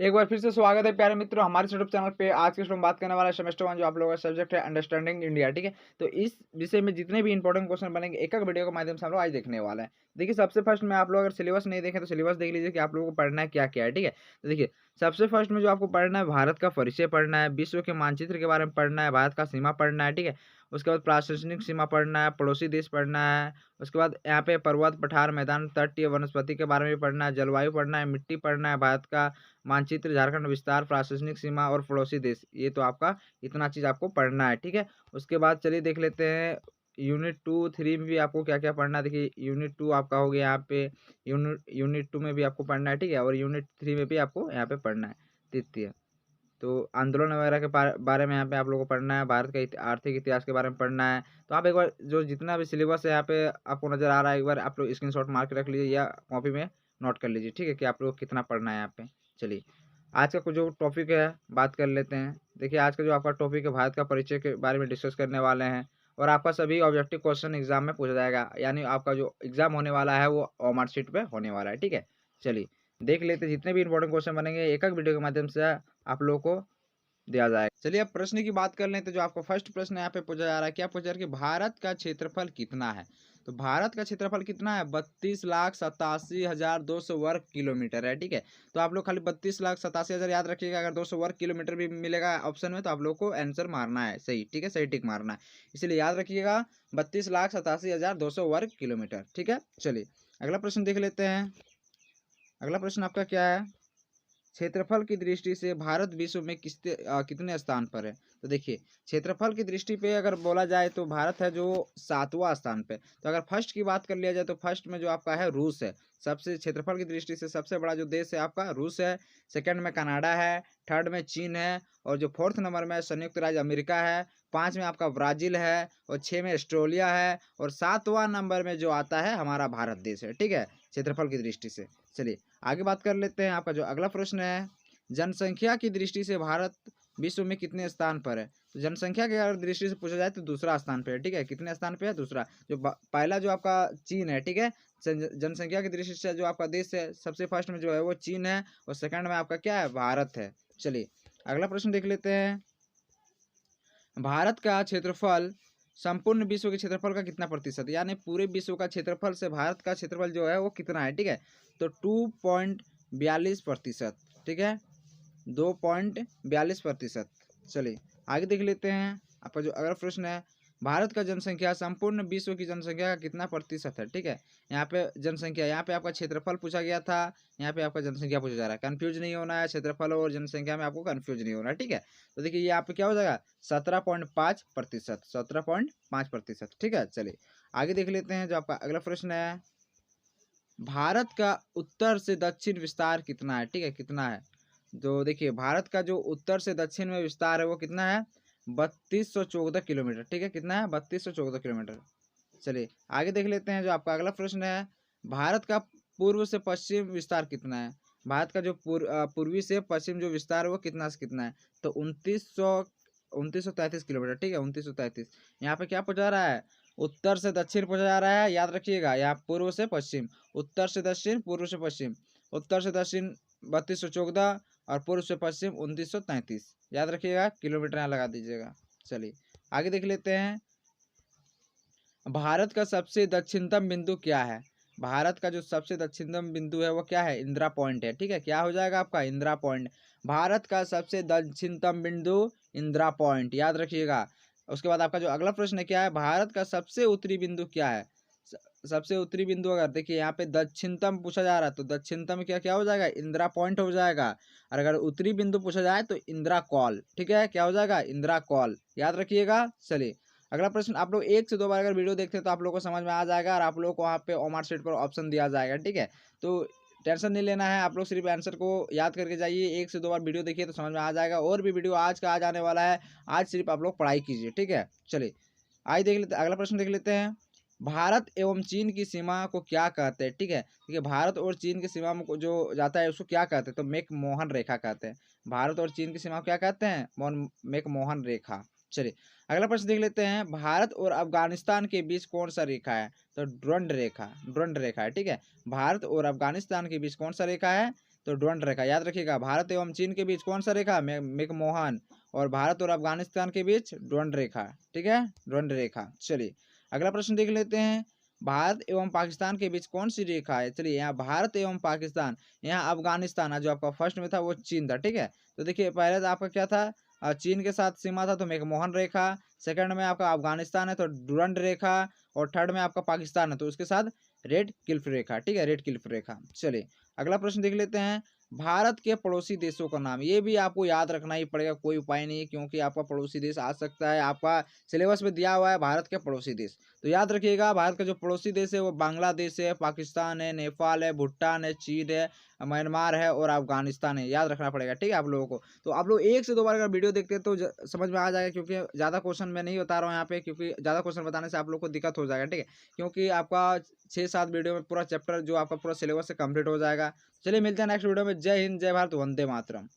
एक बार फिर से स्वागत है प्यारे मित्रों हमारे यूट्यूब चैनल पे। आज के में बात करने वाला है सेमेस्टर 1 जो आप लोगों का सब्जेक्ट है अंडरस्टैंडिंग इंडिया। ठीक है, तो इस विषय में जितने भी इंपॉर्टेंट क्वेश्चन बनेंगे एक एक वीडियो के माध्यम से हम लोग आज देखने वाला है। देखिए, सबसे फर्स्ट में आप लोग अगर सिलेबस नहीं देखें तो सिलेबस देख लीजिए कि आप लोगों को पढ़ना है क्या क्या है। ठीक है, तो देखिए सबसे फर्स्ट में जो आपको पढ़ना है भारत का परिचय पढ़ना है, विश्व के मानचित्र के बारे में पढ़ना है, भारत का सीमा पढ़ना है। ठीक है, उसके बाद प्रशासनिक सीमा पढ़ना है, पड़ोसी देश पढ़ना है। उसके बाद यहाँ पे पर्वत पठार मैदान तटीय वनस्पति के बारे में भी पढ़ना है, जलवायु पढ़ना है, मिट्टी पढ़ना है, भारत का मानचित्र, झारखंड विस्तार, प्रशासनिक सीमा और पड़ोसी देश। ये तो आपका इतना चीज़ आपको पढ़ना है। ठीक है, उसके बाद चलिए देख लेते हैं यूनिट 2, 3 में भी आपको क्या-क्या पढ़ना है। देखिए यूनिट 2 आपका हो गया यहाँ पे, यूनिट 2 में भी आपको पढ़ना है। ठीक है, और यूनिट 3 में भी आपको यहाँ पे पढ़ना है तृतीय। तो आंदोलन वगैरह के बारे में यहाँ पे आप लोगों को पढ़ना है, भारत का आर्थिक इतिहास के बारे में पढ़ना है। तो आप एक बार जो जितना भी सिलेबस है यहाँ पे आपको नज़र आ रहा है, एक बार आप लोग स्क्रीनशॉट मार के रख लीजिए या कॉपी में नोट कर लीजिए। ठीक है, कि आप लोग को कितना पढ़ना है यहाँ पे। चलिए आज का कुछ जो टॉपिक है बात कर लेते हैं। देखिए आज का जो आपका टॉपिक है भारत का परिचय के बारे में डिस्कस करने वाले हैं, और आपका सभी ऑब्जेक्टिव क्वेश्चन एग्जाम में पूछा जाएगा, यानी आपका जो एग्जाम होने वाला है वो मार्कशीट पे होने वाला है। ठीक है, चलिए देख लेते हैं जितने भी इंपॉर्टेंट क्वेश्चन बनेंगे एक एक वीडियो के माध्यम से आप लोगों को दिया जाएगा। चलिए अब प्रश्न की बात कर लें तो जो आपका फर्स्ट प्रश्न यहाँ पे पूछा जा रहा है, क्या पूछा जा रहा है कि भारत का क्षेत्रफल कितना है। तो भारत का क्षेत्रफल कितना है, 32,87,200 वर्ग किलोमीटर है। ठीक है, तो आप लोग खाली 32,87,000 याद रखिएगा। अगर 200 वर्ग किलोमीटर भी मिलेगा ऑप्शन में तो आप लोग को आंसर मारना है सही। ठीक है, सही टिक मारना है, इसलिए याद रखिएगा 32,87,200 वर्ग किलोमीटर। ठीक है, चलिए अगला प्रश्न देख लेते हैं। अगला प्रश्न आपका क्या है, क्षेत्रफल की दृष्टि से भारत विश्व में कितने स्थान पर है। तो देखिए क्षेत्रफल की दृष्टि पे अगर बोला जाए तो भारत है जो 7वां स्थान पे। तो अगर फर्स्ट की बात कर लिया जाए तो फर्स्ट में जो आपका है रूस है, सबसे क्षेत्रफल की दृष्टि से सबसे बड़ा जो देश है आपका रूस है। सेकंड में कनाडा है, थर्ड में चीन है, और जो फोर्थ नंबर में संयुक्त राज्य अमेरिका है, 5 में आपका ब्राज़ील है, और 6 में ऑस्ट्रेलिया है, और 7वां नंबर में जो आता है हमारा भारत देश है। ठीक है, क्षेत्रफल की दृष्टि से। चलिए आगे बात कर लेते हैं। आपका जो अगला प्रश्न है, जनसंख्या की दृष्टि से भारत विश्व में कितने स्थान पर है। तो जनसंख्या की अगर दृष्टि से पूछा जाए तो दूसरा स्थान पे है। ठीक है, कितने स्थान पे है, दूसरा। जो पहला जो आपका चीन है। ठीक है, जनसंख्या की दृष्टि से जो आपका देश है सबसे फर्स्ट में जो है वो चीन है, और सेकंड में आपका क्या है, भारत है। चलिए अगला प्रश्न देख लेते हैं, भारत का क्षेत्रफल संपूर्ण विश्व के क्षेत्रफल का कितना प्रतिशत, यानी पूरे विश्व का क्षेत्रफल से भारत का क्षेत्रफल जो है वो कितना है। ठीक है, तो 2.42%। ठीक है, 2.42%। चलिए आगे देख लेते हैं। आपका जो अगला प्रश्न है, भारत का जनसंख्या संपूर्ण विश्व की जनसंख्या का कितना प्रतिशत है। ठीक है, यहाँ पे जनसंख्या, यहाँ पे आपका क्षेत्रफल पूछा गया था, यहाँ पे आपका जनसंख्या पूछा जा रहा है। कंफ्यूज नहीं होना है, क्षेत्रफल और जनसंख्या में आपको कंफ्यूज नहीं होना है। ठीक है, तो देखिए ये यहाँ पे क्या हो जाएगा, 17.5%, 17.5%। ठीक है, चलिए आगे देख लेते हैं। जो आपका अगला प्रश्न है, भारत का उत्तर से दक्षिण विस्तार कितना है। ठीक है, कितना है। जो देखिए भारत का जो उत्तर से दक्षिण में विस्तार है वो कितना है, 3214 किलोमीटर। ठीक है, कितना है, 3214 किलोमीटर। चलिए आगे देख लेते हैं। जो आपका अगला प्रश्न है, भारत का पूर्व से पश्चिम विस्तार कितना है। भारत का जो पूर्वी से पश्चिम जो विस्तार है वो कितना से कितना है। तो 2933 किलोमीटर। ठीक है, 2933। यहाँ पे क्या पूछा रहा है, उत्तर से दक्षिण पूछा जा रहा है, याद रखिएगा। यहाँ पूर्व से पश्चिम, उत्तर से दक्षिण, पूर्व से पश्चिम। उत्तर से दक्षिण 3214, और पूर्व से पश्चिम 2933। याद रखिएगा, किलोमीटर यहाँ लगा दीजिएगा। चलिए आगे देख लेते हैं, भारत का सबसे दक्षिणतम बिंदु क्या है। भारत का जो सबसे दक्षिणतम बिंदु है वो क्या है, इंदिरा पॉइंट है। ठीक है, क्या हो जाएगा आपका, इंदिरा पॉइंट। भारत का सबसे दक्षिणतम बिंदु इंदिरा पॉइंट, याद रखिएगा। उसके बाद आपका जो अगला प्रश्न क्या है, भारत का सबसे उत्तरी बिंदु क्या है। सबसे उत्तरी बिंदु अगर देखिए यहाँ पे दक्षिणतम पूछा जा रहा है तो दक्षिणतम क्या क्या हो जाएगा, इंदिरा पॉइंट हो जाएगा। और अगर उत्तरी बिंदु पूछा जाए तो इंदिरा कॉल। ठीक है, क्या हो जाएगा, इंदिरा कॉल, याद रखिएगा। चलिए अगला प्रश्न, आप लोग 1 से 2 बार अगर वीडियो देखते हैं तो आप लोग को समझ में आ जाएगा, और आप लोग को वहाँ पे ओमार शीट पर ऑप्शन दिया जाएगा। ठीक है, तो टेंशन नहीं लेना है, आप लोग सिर्फ आंसर को याद करके जाइए। 1 से 2 बार वीडियो देखिए तो समझ में आ जाएगा, और भी वीडियो आज का आ जाने वाला है। आज सिर्फ आप लोग पढ़ाई कीजिए। ठीक है, चलिए आज देख लेते, अगला प्रश्न देख लेते हैं, भारत एवं चीन की सीमा को क्या कहते हैं। ठीक है, देखिए भारत और चीन की सीमा में जो जाता है उसको क्या कहते हैं, तो मेक मोहन रेखा कहते हैं। भारत और चीन की सीमा को क्या कहते हैं, मेक मोहन रेखा। चलिए अगला प्रश्न देख लेते हैं, भारत और अफगानिस्तान के बीच कौन सा रेखा है। तो ड्रंड रेखा, ड्रंड रेखा है। ठीक है, भारत और अफगानिस्तान के बीच कौन सा रेखा है, तो ड्रोन रेखा याद रखिएगा। भारत एवं चीन के बीच कौन सा रेखा, मैकमोहन। और भारत और अफगानिस्तान के बीच ड्रोन रेखा, ठीक है, ड्रोन रेखा। चलिए अगला प्रश्न देख लेते हैं। भारत एवं पाकिस्तान के बीच कौन सी रेखा है? चलिए यहाँ भारत एवं पाकिस्तान, यहाँ अफगानिस्तान है, जो आपका फर्स्ट में था वो चीन था, ठीक है। तो देखिए पहले तो आपका क्या था, चीन के साथ सीमा था तो मैकमोहन रेखा, सेकंड में आपका अफगानिस्तान है तो डुरंड रेखा, और थर्ड में आपका पाकिस्तान है तो उसके साथ रेड क्लिफ रेखा, ठीक है, रेड क्लिफ रेखा। चलिए अगला प्रश्न देख लेते हैं। भारत के पड़ोसी देशों का नाम, ये भी आपको याद रखना ही पड़ेगा, कोई उपाय नहीं है, क्योंकि आपका पड़ोसी देश आ सकता है, आपका सिलेबस में दिया हुआ है भारत के पड़ोसी देश। तो याद रखिएगा भारत का जो पड़ोसी देश है वो बांग्लादेश है, पाकिस्तान है, नेपाल है, भूटान है, चीन है, म्यांमार है और अफगानिस्तान है, याद रखना पड़ेगा, ठीक है आप लोगों को। तो आप लोग एक से दो बार अगर वीडियो देखते हैं तो समझ में आ जाएगा, क्योंकि ज़्यादा क्वेश्चन मैं नहीं बता रहा हूँ यहाँ पे, क्योंकि ज़्यादा क्वेश्चन बताने से आप लोग को दिक्कत हो जाएगा, ठीक है, क्योंकि आपका 6-7 वीडियो में पूरा चैप्टर जो आपका पूरा सिलेबस से कंप्लीट हो जाएगा। चलिए मिलते हैं नेक्स्ट वीडियो में। जय हिंद, जय भारत, वंदे मातरम।